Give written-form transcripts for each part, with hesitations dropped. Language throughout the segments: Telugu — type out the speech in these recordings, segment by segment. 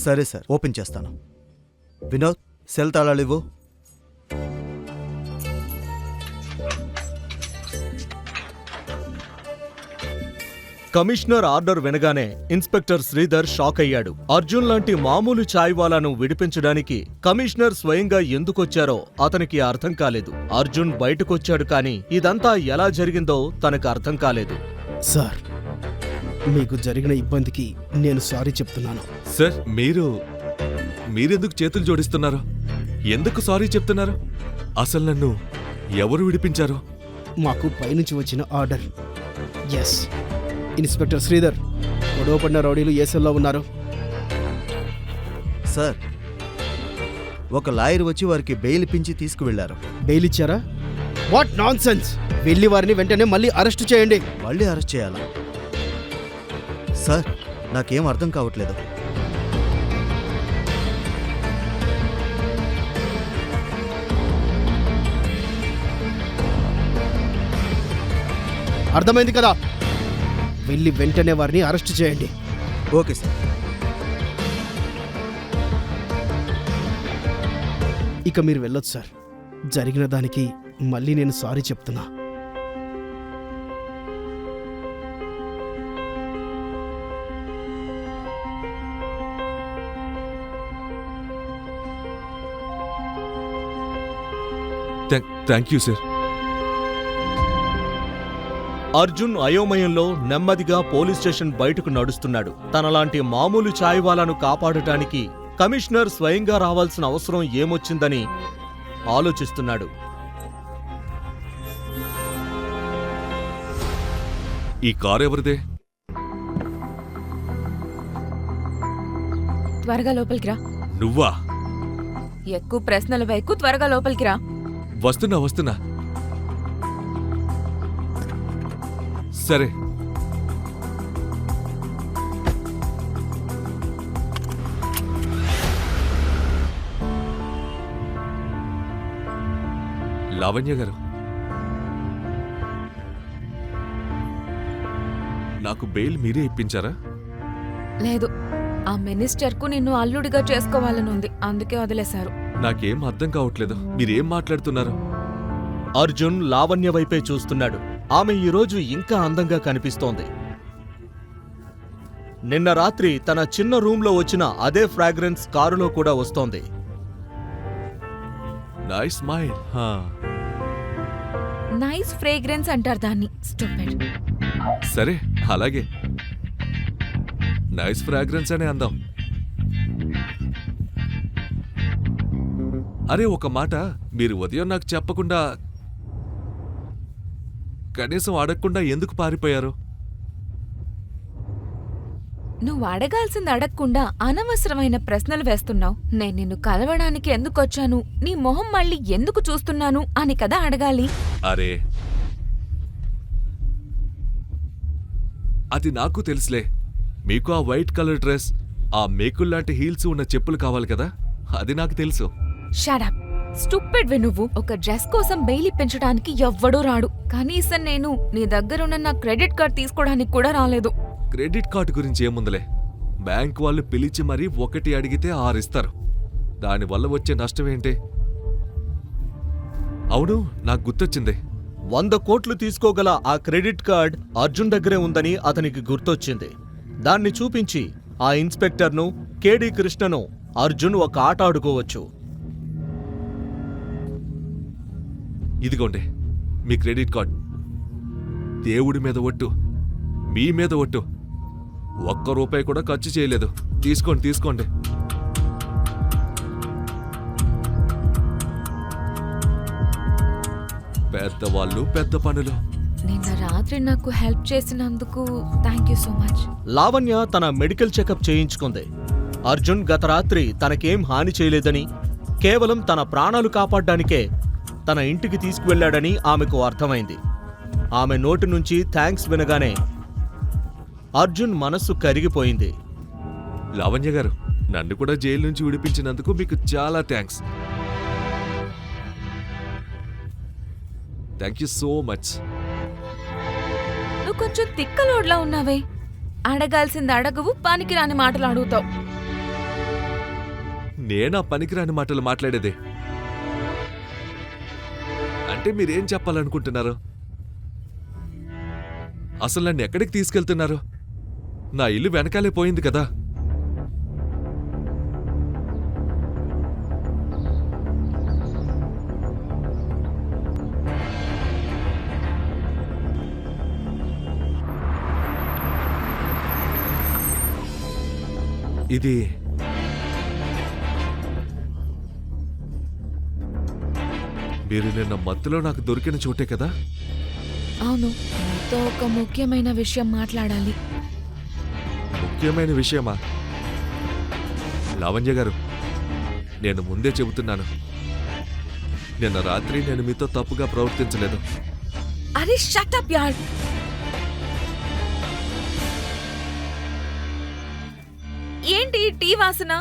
సరే సార్, ఓపెన్ చేస్తాను. వినోద్, సెల్ తాళాలు ఇవ్వు. కమిషనర్ ఆర్డర్ వినగానే ఇన్స్పెక్టర్ శ్రీధర్ షాక్ అయ్యాడు. అర్జున్ లాంటి మామూలు చాయ్వాలాను విడిపించడానికి కమిషనర్ స్వయంగా ఎందుకొచ్చారో అతనికి అర్థం కాలేదు. అర్జున్ బయటకొచ్చాడు కానీ ఇదంతా ఎలా జరిగిందో తనకు అర్థం కాలేదు. సార్, మీకు జరిగిన ఇబ్బందికి నేను సారీ చెప్తున్నాను. సార్, మీరెందుకు చేతులు జోడిస్తున్నారు? ఎందుకు సారీ చెప్తున్నారు? అసలు నన్ను ఎవరు విడిపించారు? మాకు పైనుంచి వచ్చిన ఆర్డర్. ఎస్, ఇన్స్పెక్టర్ శ్రీధర్, గొడవ పడిన రౌడీలు ఏ సెల్లో ఉన్నారు? సార్, ఒక లాయర్ వచ్చి వారికి బెయిల్ ఇప్పించి తీసుకువెళ్లారు. బెయిల్ ఇచ్చారా? What non sense! వెళ్ళి వారిని వెంటనే మళ్ళీ అరెస్ట్ చేయండి. మళ్ళీ అరెస్ట్ చేయాలా? సార్, నాకేం అర్థం కావట్లేదు. అర్థమైంది కదా? వెళ్ళి వెంటనే వారిని అరెస్ట్ చేయండి. Okay sir. ఇక మీరు వెళ్ళొచ్చు సార్. జరిగిన దానికి మళ్ళీ నేను సారీ చెప్తున్నా. Thank you sir. అర్జున్ అయోమయంలో నెమ్మదిగా పోలీస్ స్టేషన్ బయటకు నడుస్తున్నాడు. తనలాంటి మామూలు చాయ్వాలాను కాపాడటానికి కమిషనర్ స్వయంగా రావాల్సిన అవసరం ఏమొచ్చిందని ఆలోచిస్తున్నాడు. ఈ కారు ఎవరిదే? త్వరగా లోపలికి రా. నువ్వా? ఎక్కువ ప్రశ్నలు వైకు, త్వరగా లోపలికి రా. వస్తున్నా. సరే. లావణ్య గారు, నాకు బెయిల్ మీరే ఇప్పించారా? లేదు, ఆ మినిస్టర్కు నిన్ను అల్లుడిగా చేసుకోవాలనుంది, అందుకే వదిలేశారు. నాకేం అర్థం కావట్లేదు. మీరేం మాట్లాడుతున్నారు? అర్జున్ లావణ్య వైపే చూస్తున్నాడు. ఆమె ఈరోజు ఇంకా అందంగా కనిపిస్తోంది. నిన్న రాత్రి తన చిన్న రూంలో వచ్చిన అదే ఫ్రాగ్రెన్స్ కారులో కూడా వస్తోంది. Nice smile. నైస్ ఫ్రేగ్రెన్స్ అంటారు దాన్ని. స్టూపిడ్. సరే, అలాగే. నైస్ ఫ్రాగ్రెన్స్ అనే అందాం. అరే, ఒక మాట, మీరు ఉదయం నాకు చెప్పకుండా, కనీసం అడగకుండా ఎందుకు పారిపోయారు? నువ్వు అడగాల్సింది అడగకుండా అనవసరమైన ప్రశ్నలు వేస్తున్నావు. నేను నిన్ను కలవడానికి ఎందుకొచ్చాను, నీ మొహం మళ్ళీ ఎందుకు చూస్తున్నాను అని కదా అడగాలి. అరే, అది నాకు తెలుసులే. మీకు ఆ వైట్ కలర్ డ్రెస్, ఆ మేకుల్లాంటి హీల్స్ ఉన్న చెప్పులు కావాలి కదా, అది నాకు తెలుసు. షడప్. స్టూపిడ్ వి నువ్వు. ఒక డ్రెస్ కోసం బెయిల్ ఇప్పించడానికి ఎవ్వడూ రాడు. కనీసం నేను నీ దగ్గరున్న నా క్రెడిట్ కార్డ్ తీసుకోవడానికి కూడా రాలేదు. క్రెడిట్ కార్డు గురించి ఏముందిలే. బ్యాంక్ వాళ్ళు పిలిచి మరీ 1 అడిగితే 6 ఇస్తారు. దానివల్ల వచ్చే నష్టమేంటి? అవును, నాకు గుర్తొచ్చింది. 100 కోట్లు తీసుకోగల ఆ క్రెడిట్ కార్డ్ అర్జున్ దగ్గరే ఉందని అతనికి గుర్తొచ్చింది. దాన్ని చూపించి ఆ ఇన్స్పెక్టర్ను, కేడి కృష్ణను అర్జున్ ఒక ఆట ఆడుకోవచ్చు. ఇదిగోండి మీ క్రెడిట్ కార్డ్. దేవుడి మీద ఒట్టు, మీ మీద ఒట్టు, ₹1 కూడా ఖర్చు చేయలేదు. తీసుకోండి. పెద్దవాళ్ళు పెద్ద పనులు. నిన్న రాత్రి నాకు హెల్ప్ చేసినందుకు thank you so much. Lavanya తన మెడికల్ చెకప్ చేయించుకుంది. అర్జున్ గత రాత్రి తనకేం హాని చేయలేదని, కేవలం తన ప్రాణాలు కాపాడ్డానికే తన ఇంటికి తీసుకువెళ్లాడని ఆమెకు అర్థమైంది. ఆమె నోటి నుంచి థ్యాంక్స్ వినగానే అర్జున్ మనస్సు కరిగిపోయింది. లావణ్య గారు, నన్ను కూడా జైలు నుంచి విడిపించినందుకు మీకు చాలా thanks. Thank you so much. నువ్వు కొంచెం తిక్కలోడ్లా ఉన్నావే. అడగాల్సింది అడగవు, పనికిరాని మాటలు అడుగుతావు. నేనా పనికిరాని మాటలు మాట్లాడేది? అంటే మీరేం చెప్పాలనుకుంటున్నారు? అసలు నన్ను ఎక్కడికి తీసుకెళ్తున్నారు? నా ఇల్లు వెనకాలే పోయింది కదా. ఇది మీరు నిన్న మత్తులో నాకు దొరికిన చోటే కదా? అవును, నీతో ఒక ముఖ్యమైన విషయం మాట్లాడాలి. ముఖ్యమైన విషయమా? లావణ్య గారు, నేను ముందే చెబుతున్నాను, నిన్న రాత్రి నేను మీతో తప్పుగా ప్రవర్తించలేదు. అరే షట్ అప్ యార్. ఏంటి ఈ టీ వాసన?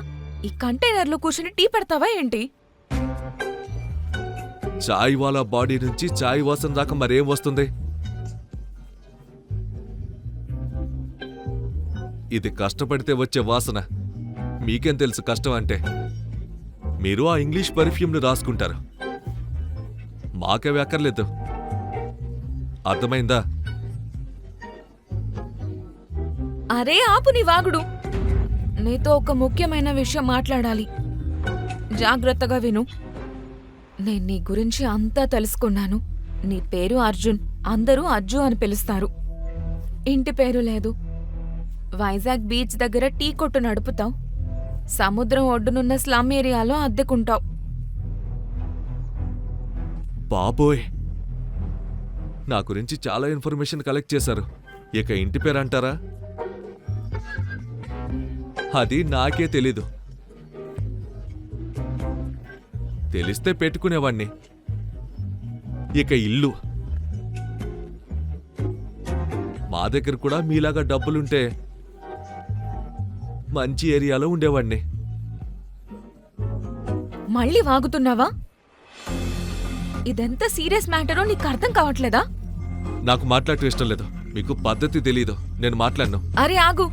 ఈ కంటైనర్లో కూర్చుని టీ పెడతావా ఏంటి? చాయ్ వాలా బాడీ నుంచి చాయ్ వాసన దాకా మరేం వస్తుంది? ఇది కష్టపడితే వచ్చే వాసన. మీకేం తెలుసు కష్టం అంటే? మీరు ఆ ఇంగ్లీష్ పర్ఫ్యూమ్ని రాసుకుంటారు, మాకేవి అక్కర్లేదు. అర్థమైందా? అరే ఆపు నీ వాగుడు. నీతో ఒక ముఖ్యమైన విషయం మాట్లాడాలి. జాగ్రత్తగా విను. నేను నీ గురించి అంతా తెలుసుకున్నాను. నీ పేరు అర్జున్. అందరూ అర్జు అని పిలుస్తారు. ఇంటి పేరు లేదు. వైజాగ్ బీచ్ దగ్గర టీ కొట్టు నడుపుతావు. సముద్రం ఒడ్డునున్న స్లమ్ ఏరియాలో అద్దెకుంటావు. బాబోయ్, నా గురించి చాలా ఇన్ఫర్మేషన్ కలెక్ట్ చేశారు. ఇక ఇంటి పేరు అంటారా? అది నాకే తెలీదు. తెలిస్తే పెట్టుకునేవాణ్ణి. ఇక ఇల్లు. మా దగ్గర కూడా మీలాగా డబ్బులుంటే మంచి ఏరియాలో ఉండేవాణ్ణి. మళ్ళీ వాగుతున్నావా? ఇదెంత సీరియస్ మ్యాటరో నీకు అర్థం కావట్లేదా? నాకు మాట్లాడటం ఇష్టం లేదు. మీకు పద్ధతి తెలీదు. నేను మాట్లాడను. అరే ఆగు.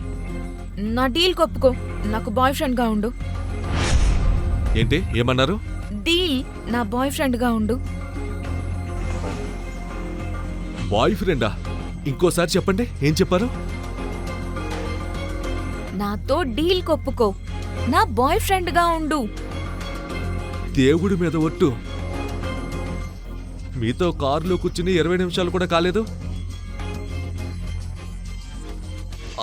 నా డీల్ కొప్పుకో. నాకు బాయ్ ఫ్రెండ్ గా ఉండు. ఏంటి ఏమన్నారు? డీల్. నా బాయ్ ఫ్రెండ్ గా ఉండు. బాయ్ ఫ్రెండా? ఇంకోసారి చెప్పండి, ఏం చెప్పారు? నాతో డీల్ కొప్పుకో. నా బాయ్ ఫ్రెండ్ గా ఉండు. దేవుడి మీద ఒట్టు. మీతో కారులో కూర్చుని 20 నిమిషాలు కూడా కాలేదు,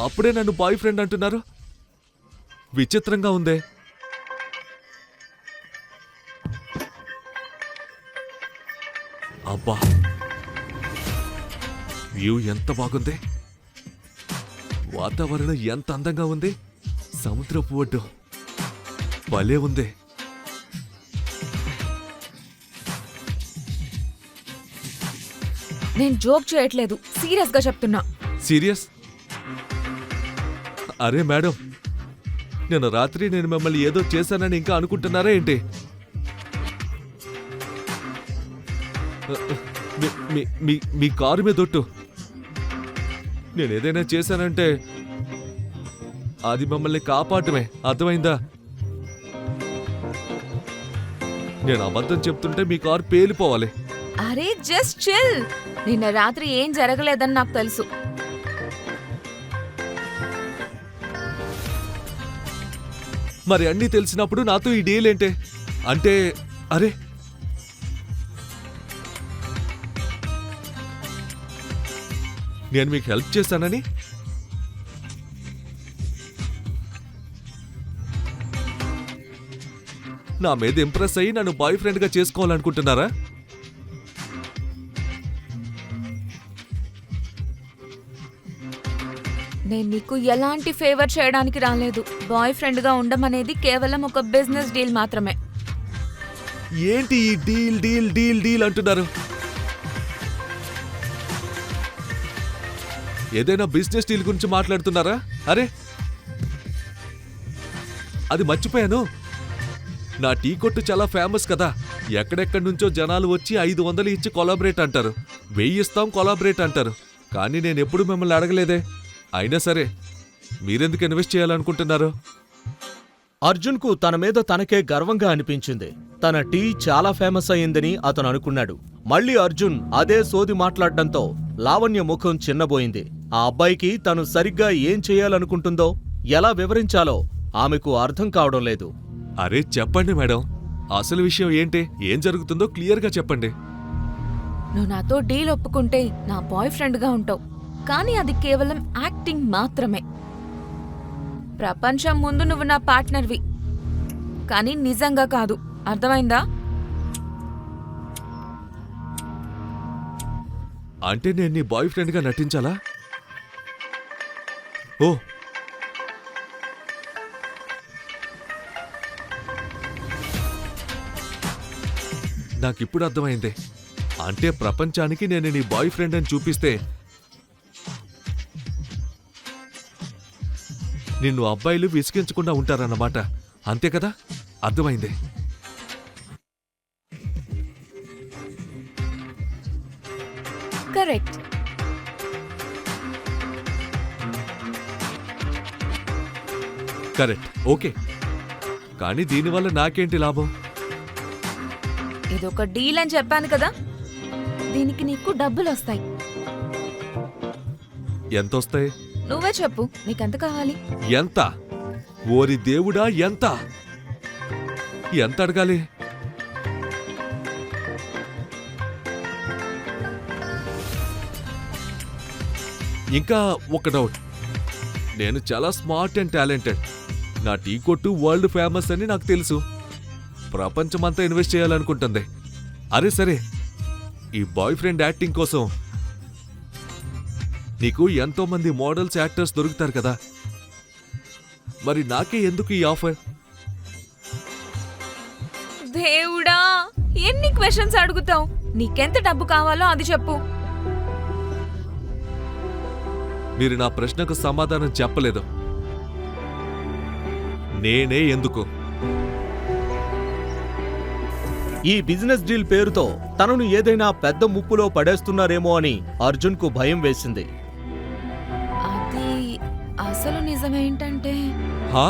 అప్పుడే నన్ను బాయ్ ఫ్రెండ్ అంటున్నారు. విచిత్రంగా ఉందే. అబ్బా, వ్యూ ఎంత బాగుంది. వాతావరణం ఎంత అందంగా ఉంది. సముద్రపు ఒడ్డు భలే ఉంది. నేను జోక్ చేయట్లేదు, సీరియస్ గా చెప్తున్నా. సీరియస్? అరే మేడం, నిన్న రాత్రి నేను మిమ్మల్ని ఏదో చేశానని ఇంకా అనుకుంటున్నారా ఏంటి? మీ కారు మీద ఒట్టు. నేను ఏదైనా చేశానంటే అది మిమ్మల్ని కాపాడటమే. అర్థమైందా? నేను అబద్ధం చెప్తుంటే మీ కారు పేలిపోవాలి. అరే జస్ట్ చిల్. నిన్న రాత్రి ఏం జరగలేదని నాకు తెలుసు. మరి అన్నీ తెలిసినప్పుడు నాతో ఈ డీల్ ఏంటే? అంటే అరే, నేను మీకు హెల్ప్ చేశానని? నా మీద ఇంప్రెస్ అయ్యి నన్ను బాయ్ ఫ్రెండ్గా చేసుకోవాలనుకుంటున్నారా? నేను నీకు ఎలాంటి ఫేవర్ చేయడానికి రాలేదు. బాయ్ ఫ్రెండ్ గా ఉండమనేది కేవలం ఒక బిజినెస్ డీల్ మాత్రమే. ఏంటి ఈ డీల్ డీల్ డీల్ డీల్ అంటున్నారు? ఏదైనా బిజినెస్ డీల్ గురించి మాట్లాడుతున్నారా? అరే, అది మర్చిపోయాను. నా టీ కొట్టు చాలా ఫేమస్ కదా. ఎక్కడెక్కడి నుంచో జనాలు వచ్చి 500 ఇచ్చి కొలాబరేట్ అంటారు, 1000 ఇస్తాం కొలాబరేట్ అంటారు. కానీ నేను ఎప్పుడు మిమ్మల్ని అడగలేదే. అయినా సరే మీరెందుకు ఇన్వెస్ట్ చేయాలనుకుంటున్నారు? అర్జున్కు తన మీద తనకే గర్వంగా అనిపించింది. తన టీ చాలా ఫేమస్ అయిందని అతను అనుకున్నాడు. మళ్ళీ అర్జున్ అదే సోది మాట్లాడడంతో లావణ్య ముఖం చిన్నబోయింది. ఆ అబ్బాయికి తను సరిగ్గా ఏం చేయాలనుకుంటుందో, ఎలా వివరించాలో ఆమెకు అర్థం కావడం లేదు. అరే చెప్పండి మేడం, అసలు విషయం ఏంటి, ఏం జరుగుతుందో క్లియర్గా చెప్పండి. నువ్వు నాతో డీల్ ఒప్పుకుంటే నా బాయ్ ఫ్రెండ్గా ఉంటావు, కానీ అది కేవలం యాక్టింగ్ మాత్రమే. ప్రపంచం ముందు నువ్వు నా పార్ట్నర్వి, కానీ నిజంగా కాదు. అర్థమైందా? అంటే నేను నీ బాయ్ ఫ్రెండ్గా నటించాలా? ఓ, నాకిప్పుడు అర్థమైంది. అంటే ప్రపంచానికి నేను నీ బాయ్ ఫ్రెండ్ అని చూపిస్తే నిన్ను అబ్బాయిలు విసిగించకుండా ఉంటారన్నమాట, అంతే కదా? అర్థమైంది. కరెక్ట్. Correct, okay. కానీ దీనివల్ల నాకేంటి లాభం? ఇదొక డీల్ అని చెప్పాను కదా, దీనికి నీకు డబ్బులు వస్తాయి. ఎంతొస్తాయి? నువ్వే చెప్పు, నీకెంత కావాలి? ఎంత? ఓరి దేవుడా, ఎంత? ఎంత అడగాలి? ఇంకా ఒక డౌట్. నేను చాలా స్మార్ట్ అండ్ టాలెంటెడ్. నా టీ కొట్టు వరల్డ్ ఫేమస్ అని నాకు తెలుసు. ప్రపంచమంతా ఇన్వెస్ట్ చేయాలనుకుంటుంది. అరే సరే, ఈ బాయ్ ఫ్రెండ్ యాక్టింగ్ కోసం నీకు ఎంతో మంది మోడల్స్, యాక్టర్స్ దొరుకుతారు కదా, మరి నాకే ఎందుకు ఈ ఆఫర్? దేవుడా, ఎన్ని క్వశ్చన్స్ అడుగుతావు? నీకెంత డబ్బు కావాలో అది చెప్పు. మీరు నా ప్రశ్నకు సమాధానం చెప్పలేదు. నేనే ఎందుకు? ఈ బిజినెస్ డీల్ పేరుతో తనను ఏదైనా పెద్ద ముప్పులో పడేస్తున్నారేమో అని అర్జున్కు భయం వేసింది. అది అసలు నిజమేంటంటే, హా?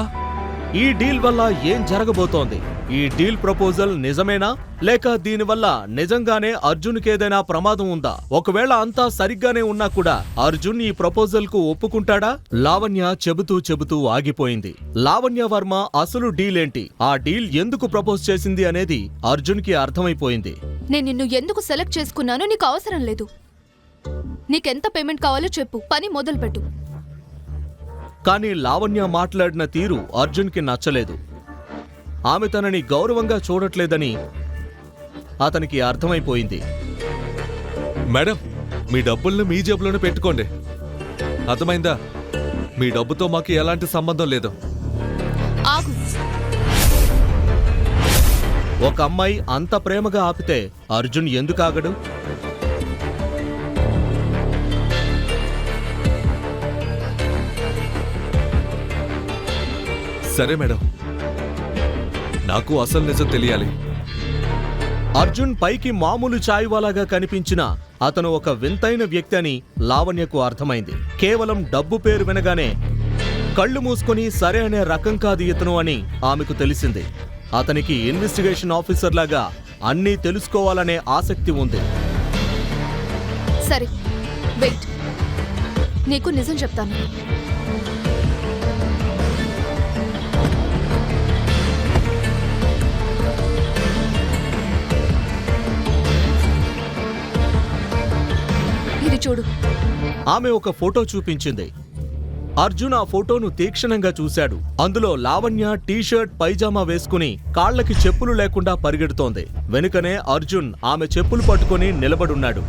ఈ డీల్ వల్ల ఏం జరగబోతోంది? ఈ డీల్ ప్రపోజల్ నిజమేనా, లేక దీనివల్ల నిజంగానే అర్జున్కేదైనా ప్రమాదం ఉందా? ఒకవేళ అంతా సరిగ్గానే ఉన్నా కూడా అర్జున్ ఈ ప్రపోజల్ కు ఒప్పుకుంటాడా? లావణ్య చెబుతూ ఆగిపోయింది. లావణ్య వర్మ అసలు డీల్ ఏంటి, ఆ డీల్ ఎందుకు ప్రపోజ్ చేసింది అనేది అర్జున్ కి అర్థమైపోయింది. నేను నిన్ను ఎందుకు సెలెక్ట్ చేసుకున్నానో నీకు అవసరం లేదు. నీకెంత పేమెంట్ కావాలో చెప్పు, పని మొదలుపెట్టు. కానీ లావణ్య మాట్లాడిన తీరు అర్జున్ కి నచ్చలేదు. ఆమె తనని గౌరవంగా చూడట్లేదని అతనికి అర్థమైపోయింది. మేడం, మీ డబ్బుల్ని మీ జేబులోనే పెట్టుకోండి, అర్థమైందా? మీ డబ్బుతో మాకు ఎలాంటి సంబంధం లేదు. ఆగు. ఒక అమ్మాయి అంత ప్రేమగా ఆపితే అర్జున్ ఎందుకు ఆగడు? సరే మేడం, నాకు అసలు నిజం తెలియాలి. అర్జున్ పైకి మామూలు చాయ్వాలాగా కనిపించినా అతను ఒక వింతైన వ్యక్తి అని లావణ్యకు అర్థమైంది. కేవలం డబ్బు పేరు వినగానే కళ్ళు మూసుకొని సరే అనే రకం కాదు ఇతను అని ఆమెకు తెలిసింది. అతనికి ఇన్వెస్టిగేషన్ ఆఫీసర్ లాగా అన్నీ తెలుసుకోవాలనే ఆసక్తి ఉంది. సరే, వెయిట్, నీకు నిజం చెప్తాను. ఇది చూడు. ఆమె ఒక ఫోటో చూపించింది. అర్జున్ ఆ ఫోటోను తీక్షణంగా చూశాడు. అందులో లావణ్య టీషర్ట్, పైజామా వేసుకుని కాళ్లకి చెప్పులు లేకుండా పరిగెడుతోంది. వెనుకనే అర్జున్ ఆమె చెప్పులు పట్టుకుని నిలబడున్నాడు.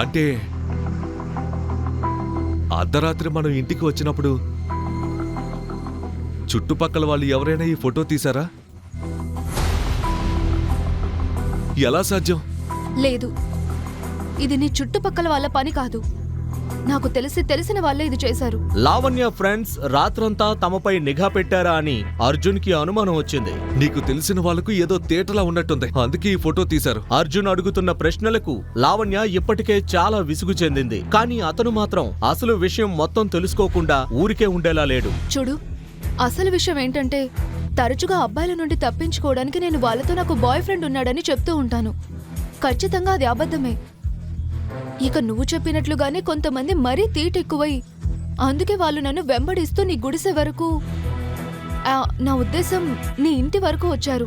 అంటే అర్ధరాత్రి మనం ఇంటికి వచ్చినప్పుడు చుట్టుపక్కల వాళ్ళు ఎవరైనా ఈ ఫోటో తీశారా? ఎలా సాధ్యం? లేదు, ఇది నీ చుట్టుపక్కల వాళ్ళ పని కాదు. నాకు తెలిసిన వాళ్ళే ఇది చేశారు. లావణ్య ఫ్రెండ్స్ రాత్రంతా తమపై నిఘా పెట్టారా అని అర్జున్ కి అనుమానం వచ్చింది. నీకు తెలిసిన వాళ్ళకు ఏదో తేటలా ఉన్నట్టుంది, అందుకే ఈ ఫోటో తీశారు. అర్జున్ అడుగుతున్న ప్రశ్నలకు లావణ్య ఇప్పటికే చాలా విసుగు చెందింది. కానీ అతను మాత్రం అసలు విషయం మొత్తం తెలుసుకోకుండా ఊరికే ఉండేలా లేడు. చూడు, అసలు విషయం ఏంటంటే తరచుగా అబ్బాయిల నుండి తప్పించుకోవడానికి నేను వాళ్ళతో నాకు బాయ్ ఫ్రెండ్ ఉన్నాడని చెప్తూ ఉంటాను. ఖచ్చితంగా అది అబద్ధమే. ఇక నువ్వు చెప్పినట్లుగానే కొంతమంది మరీ తీటెక్కువై అందుకే వాళ్ళు నన్ను వెంబడిస్తూ నీ గుడిసె వరకు, నా ఉద్దేశం నీ ఇంటి వరకు వచ్చారు.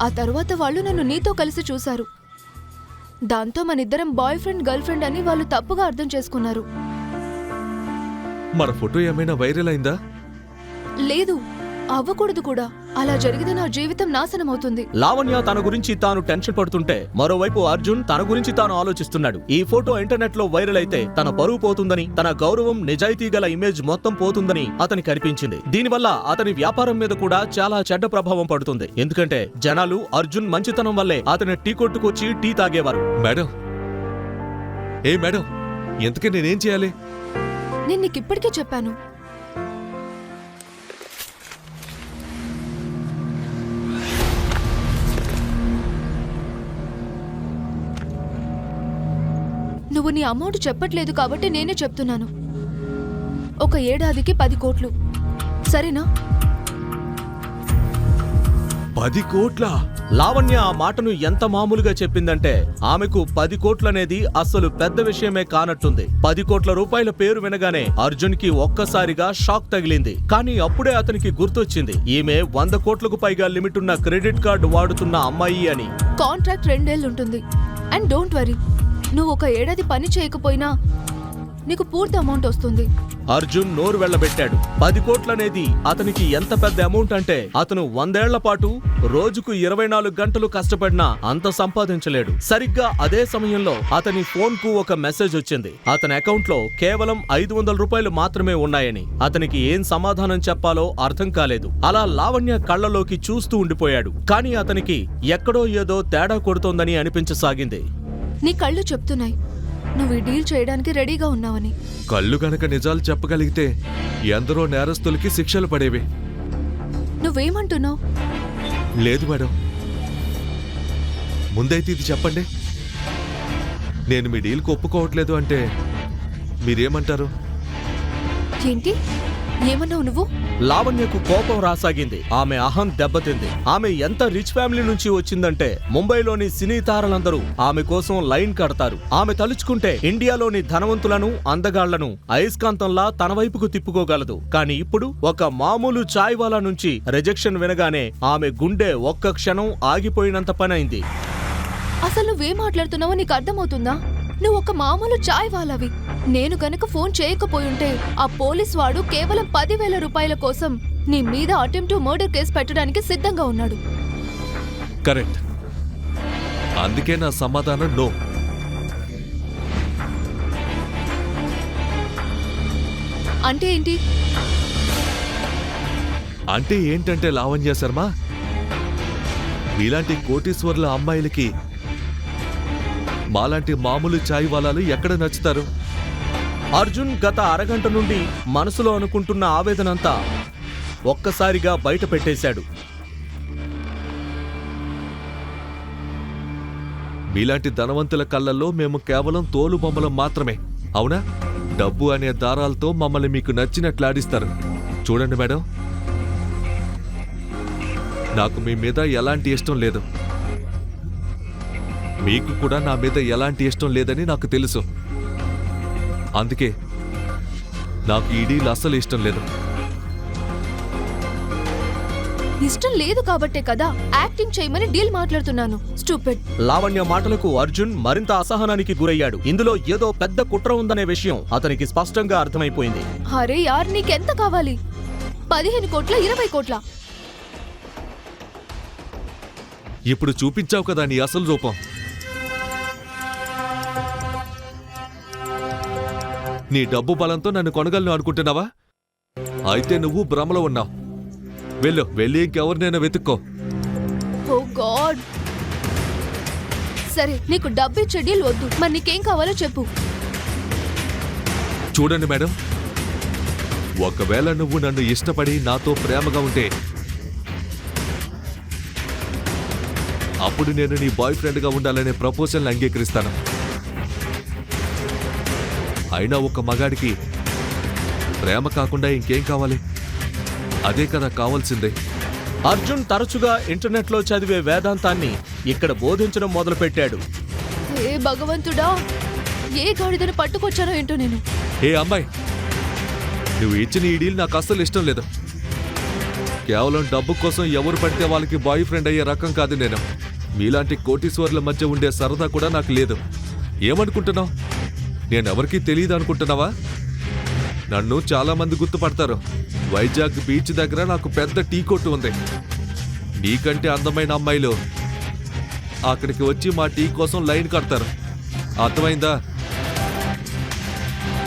ఆ తర్వాత వాళ్ళు నన్ను నీతో కలిసి చూశారు. దాంతో మనిద్దరం బాయ్ ఫ్రెండ్ గర్ల్ ఫ్రెండ్ అని వాళ్ళు తప్పుగా అర్థం చేసుకున్నారు. మన ఫోటో ఏమైనా వైరల్ అయిందా? లేదు, అవ్వకూడదు కూడా. అలా జరిగితే నా జీవితం నాశనం అవుతుంది. లావణ్య తన గురించి తాను టెన్షన్ పడుతుంటే మరోవైపు అర్జున్ తన గురించి తాను ఆలోచిస్తున్నాడు. ఈ ఫోటో ఇంటర్నెట్ లో వైరల్ అయితే తన పరువు పోతుందని, తన గౌరవం, నిజాయితీ గల ఇమేజ్ మొత్తం పోతుందని అతనికి అనిపించింది. దీనివల్ల అతని వ్యాపారం మీద కూడా చాలా చెడ్డ ప్రభావం పడుతుంది. ఎందుకంటే జనాలు అర్జున్ మంచితనం వల్లే అతని టీ కొట్టుకొచ్చి టీ తాగేవారు. మేడం, మేడం, ఎందుకే నేనేం చేయాలి? నేను నీకిప్పటికే చెప్పాను. నువ్వు నీ అమౌంట్ చెప్పట్లేదు కాబట్టి నేనే చెప్తున్నాను. ఒక ఏడాదికి 10 కోట్లు, సరేనా? 10 కోట్ల? లావణ్య ఆ మాటను ఎంత మామూలుగా చెప్పిందంటే ఆమెకు 10 కోట్లనేది అస్సలు పెద్ద విషయమే కానట్టుంది. 10 కోట్ల రూపాయల పేరు వినగానే అర్జున్ కి ఒక్కసారిగా షాక్ తగిలింది. కానీ అప్పుడే అతనికి గుర్తొచ్చింది, ఈమె 100 కోట్లకు పైగా లిమిట్ ఉన్న క్రెడిట్ కార్డు వాడుతున్న అమ్మాయి అని. కాంట్రాక్ట్ 2 ఏళ్ళు ఉంటుంది. అండ్ డోంట్ వరీ, నువ్వు ఒక ఏడాది పని చేయకపోయినా నీకు పూర్తి అమౌంట్ వస్తుంది. అర్జున్ నోరు వెళ్లబెట్టాడు. 10 కోట్లనేది అతనికి ఎంత పెద్ద అమౌంట్ అంటే అతను 100 ఏళ్ల పాటు రోజుకు 24 గంటలు కష్టపడినా అంత సంపాదించలేడు. సరిగ్గా అదే సమయంలో అతని ఫోన్ కు ఒక మెసేజ్ వచ్చింది. అతని అకౌంట్ లో కేవలం 500 రూపాయలు మాత్రమే ఉన్నాయని. అతనికి ఏం సమాధానం చెప్పాలో అర్థం కాలేదు. అలా లావణ్య కళ్ళలోకి చూస్తూ ఉండిపోయాడు. కానీ అతనికి ఎక్కడో ఏదో తేడా కొడుతోందని అనిపించసాగింది. నీ కళ్ళు చెప్తున్నాయి నువ్వు ఈ డీల్ చేయడానికి రెడీగా ఉన్నావని. కళ్ళు గనక నిజాలు చెప్పగలిగితే ఎందరో నేరస్తులకి శిక్షలు పడేవి. నువ్వేమంటున్నావు? లేదు మేడం, ముందైతే ఇది చెప్పండి. నేను మీ డీల్కి ఒప్పుకోవట్లేదు అంటే మీరేమంటారు? ఏంటి ఏమన్నావు నువ్వు? లావణ్యకు కోపం రాసాగింది. ఆమె అహం దెబ్బతింది. ఆమె ఎంత రిచ్ ఫ్యామిలీ నుంచి వచ్చిందంటే ముంబైలోని సినీ తారలందరూ ఆమె కోసం లైన్ కడతారు. ఆమె తలుచుకుంటే ఇండియాలోని ధనవంతులను, అందగాళ్లను అయస్కాంతంలా తన వైపుకు తిప్పుకోగలదు. కానీ ఇప్పుడు ఒక మామూలు చాయ్ వాలా నుంచి రిజెక్షన్ వినగానే ఆమె గుండె ఒక్క క్షణం ఆగిపోయినంత పనైంది. అసలు నువ్వేం మాట్లాడుతున్నావో నీకు అర్థమవుతుందా? నువ్వు ఒక మామూలు చాయ్ వాలావి. నేను గనక ఫోన్ చేయకపోయుంటే ఆ పోలీస్ వాడు కేవలం 10,000 రూపాయల కోసం నీ మీద అటెంప్ట్ టు మర్డర్ కేసు పెట్టడానికి సిద్ధంగా ఉన్నాడు. కరెక్ట్. అందుకే నా సమాధానం నో. అంటే ఏంటి? అంటే ఏంటంటే లావణ్య శర్మ, మీలాంటి కోటీశ్వర్ల అమ్మాయిలకి మాలాంటి మామూలు చాయ్ వాలాలు ఎక్కడ నచ్చుతారు? అర్జున్ గత అరగంట నుండి మనసులో అనుకుంటున్న ఆవేదనంతా ఒక్కసారిగా బయట పెట్టేశాడు. మీలాంటి ధనవంతుల కళ్ళల్లో మేము కేవలం తోలు బొమ్మలం మాత్రమే, అవునా? డబ్బు అనే దారాలతో మమ్మల్ని మీకు నచ్చినట్లాడిస్తారు. చూడండి మేడం, నాకు మీ మీద ఎలాంటి ఇష్టం లేదు. మీకు కూడా నా మీద ఎలాంటి ఇష్టం లేదని నాకు తెలుసు. అందుకే నాకు ఈ డీల్ అస్సలు ఇష్టం లేదు. ఇష్టం లేదు కాబట్టే కదా యాక్టింగ్ చేయమని డీల్ మాట్లాడుతున్నాను. స్టూపిడ్. లావణ్య మాటలకు అర్జున్ మరింత అసహనానికి గురయ్యాడు. ఇందులో ఏదో పెద్ద కుట్ర ఉందనే విషయం అతనికి స్పష్టంగా అర్థమైపోయింది. అరే యార్, నీకెంత కావాలి? 15 కోట్ల, 20 కోట్ల? ఇప్పుడు చూపించావు కదా నీ అసలు రూపం. నీ డబ్బు బలంతో నన్ను కొనగలను అనుకుంటున్నావా? అయితే నువ్వు భ్రమలో ఉన్నావు. వెళ్ళి ఇంకెవరినైనా వెతుక్కో. ఓ గాడ్. సరే, నీకు డబ్బు ఇచ్చే డీల్ వద్దు. మరి నీకేం కావాలో చెప్పు. చూడండి మేడం, ఒకవేళ నువ్వు నన్ను ఇష్టపడి నాతో ప్రేమగా ఉంటే అప్పుడు నేను నీ బాయ్ ఫ్రెండ్గా ఉండాలనే ప్రపోజల్ని అంగీకరిస్తాను. అయినా ఒక మగాడికి ప్రేమ కాకుండా ఇంకేం కావాలి? అదే కదా కావాల్సిందే. అర్జున్ తరచుగా ఇంటర్నెట్లో చదివే వేదాంతాన్ని ఇక్కడ బోధించడం మొదలుపెట్టాడు. ఏ భగవంతుడా, ఏ గాడిదను పట్టుకొచ్చానో ఏంటో నేను. ఏ అమ్మాయి, నువ్వు ఇచ్చిన ఈ డీల్ నాకు అస్సలు ఇష్టం లేదు. కేవలం డబ్బు కోసం ఎవరు పడితే వాళ్ళకి బాయ్ ఫ్రెండ్ అయ్యే రకం కాదు నేను. మీలాంటి కోటీశ్వర్ల మధ్య ఉండే సరదా కూడా నాకు లేదు. ఏమనుకుంటున్నావు? నేనెవరికీ తెలియదు అనుకుంటున్నావా? నన్ను చాలా మంది గుర్తుపడతారు. వైజాగ్ బీచ్ దగ్గర నాకు పెద్ద టీ కొట్టు ఉంది. నీకంటే అందమైన అమ్మాయిలు అక్కడికి వచ్చి మా టీ కోసం లైన్ కడతారు. అర్థమైందా?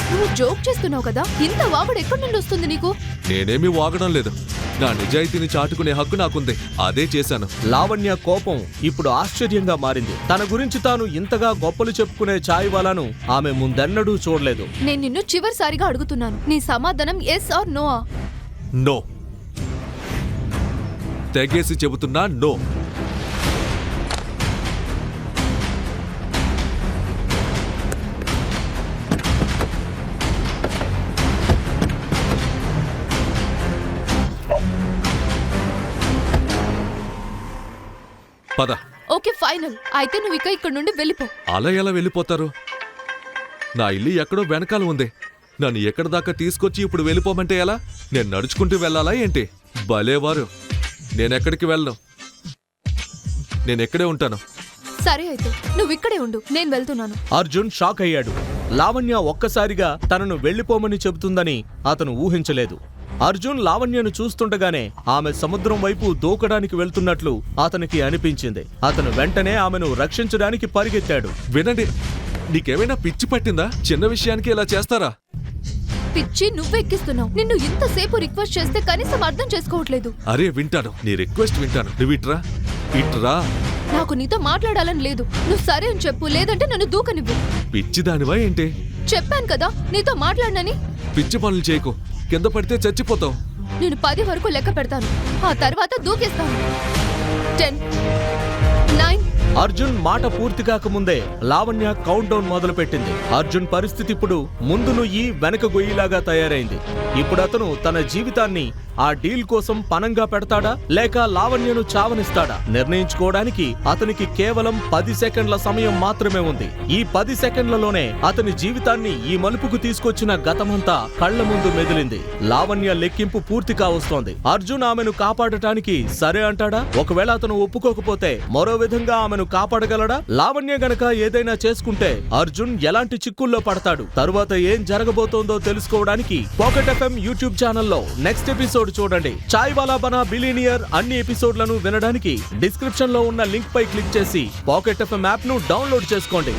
నువ్వు జోక్ చేస్తున్నావు కదా, ఇంత వాగుడు ఎక్కడి నుండి వస్తుంది నీకు? నేనేమీ వాగడం లేదు. నా నిజాయితీని చాటుకునే హక్కు నాకుంది. అదే చేశాను. లావణ్య కోపం ఇప్పుడు ఆశ్చర్యంగా మారింది. తన గురించి తాను ఇంతగా గొప్పలు చెప్పుకునే చాయ్వాలాను ఆమె ముందెన్నడూ చూడలేదు. నేను నిన్ను చివరిసారిగా అడుగుతున్నాను, నీ సమాధానం ఎస్ ఆర్ నో? నో. తెగేసి చెబుతున్నా నో. పద. Okay final. అయితే నువ్వు ఇక్కడ నుండి వెళ్ళిపో. అలా ఎలా వెళ్ళిపోతారు? నా ఇల్లు ఎక్కడో వెనకాల ఉంది. నన్ను ఎక్కడి దాకా తీసుకొచ్చి ఇప్పుడు వెళ్ళిపోమంటే ఎలా? నేను నడుచుకుంటూ వెళ్ళాలా ఏంటి? భలేవారు. నేనెక్కడికి వెళ్ళను. నేనెక్కడే ఉంటాను. సరే అయితే నువ్వు ఇక్కడే ఉండు, నేను వెళ్తున్నాను. అర్జున్ షాక్ అయ్యాడు. లావణ్య ఒక్కసారిగా తనను వెళ్లిపోమని చెబుతుందని అతను ఊహించలేదు. అర్జున్ లావణ్యను చూస్తుండగానే ఆమె సముద్రం వైపు దూకడానికి వెళ్తున్నట్లు అతనికి అనిపించింది. అతను వెంటనే ఆమెను రక్షించడానికి పరిగెత్తాడు. వినండి, నీకేమైనా పిచ్చి పట్టిందా? చిన్న విషయానికి ఇలా చేస్తారా? పిచ్చి నువ్వెక్కిస్తున్నావు. నిన్ను ఇంతసేపు రిక్వెస్ట్ చేస్తే కనీసం అర్థం చేసుకోవట్లేదు. అరే వింటాను, నీ రిక్వెస్ట్ వింటాను. నువ్వు ఇట్రా, ఇట్రా. నాకు నీతో మాట్లాడాలని లేదు. నువ్వు సరే అని చెప్పు, లేదంటే నన్ను దూకనివ్వు. పిచ్చిదానివా ఏంటి? చెప్పాను కదా నీతో మాట్లాడనని. పిచ్చి పనులు చేయకు. కింద పడితే చచ్చిపోతావు. నేను 10 వరకు లెక్క పెడతాను, ఆ తర్వాత దూకేస్తాను. 10, 9. అర్జున్ మాట పూర్తి కాకముందే లావణ్య కౌంట్ డౌన్ మొదలు పెట్టింది. అర్జున్ పరిస్థితి ఇప్పుడు ముందు నుయ్యి వెనక గొయ్యిలాగా తయారైంది. ఇప్పుడు అతను తన జీవితాన్ని ఆ డీల్ కోసం పనంగా పెడతాడా లేక లావణ్యను చావనిస్తాడా నిర్ణయించుకోవడానికి అతనికి కేవలం 10 సెకండ్ల సమయం మాత్రమే ఉంది. ఈ 10 సెకండ్లలోనే అతని జీవితాన్ని ఈ మలుపుకు తీసుకొచ్చిన గతమంతా కళ్ల ముందు మెదిలింది. లావణ్య లెక్కింపు పూర్తి కావస్తోంది. అర్జున్ ఆమెను కాపాడటానికి సరే అంటాడా? ఒకవేళ అతను ఒప్పుకోకపోతే మరో విధంగా ఆమెను కాపాడగలడా? లావణ్య గనక ఏదైనా చేసుకుంటే అర్జున్ ఎలాంటి చిక్కుల్లో పడతాడు? తరువాత ఏం జరగబోతోందో తెలుసుకోవడానికి పాకెట్ ఎఫ్ఎం యూట్యూబ్ ఛానల్లో నెక్స్ట్ ఎపిసోడ్ చూడండి. చాయ్వాలా బనా బిలియనియర్ అన్ని ఎపిసోడ్లను వినడానికి డిస్క్రిప్షన్ లో ఉన్న లింక్ పై క్లిక్ చేసి పాకెట్ ఎఫ్ఎం యాప్ ను డౌన్లోడ్ చేసుకోండి.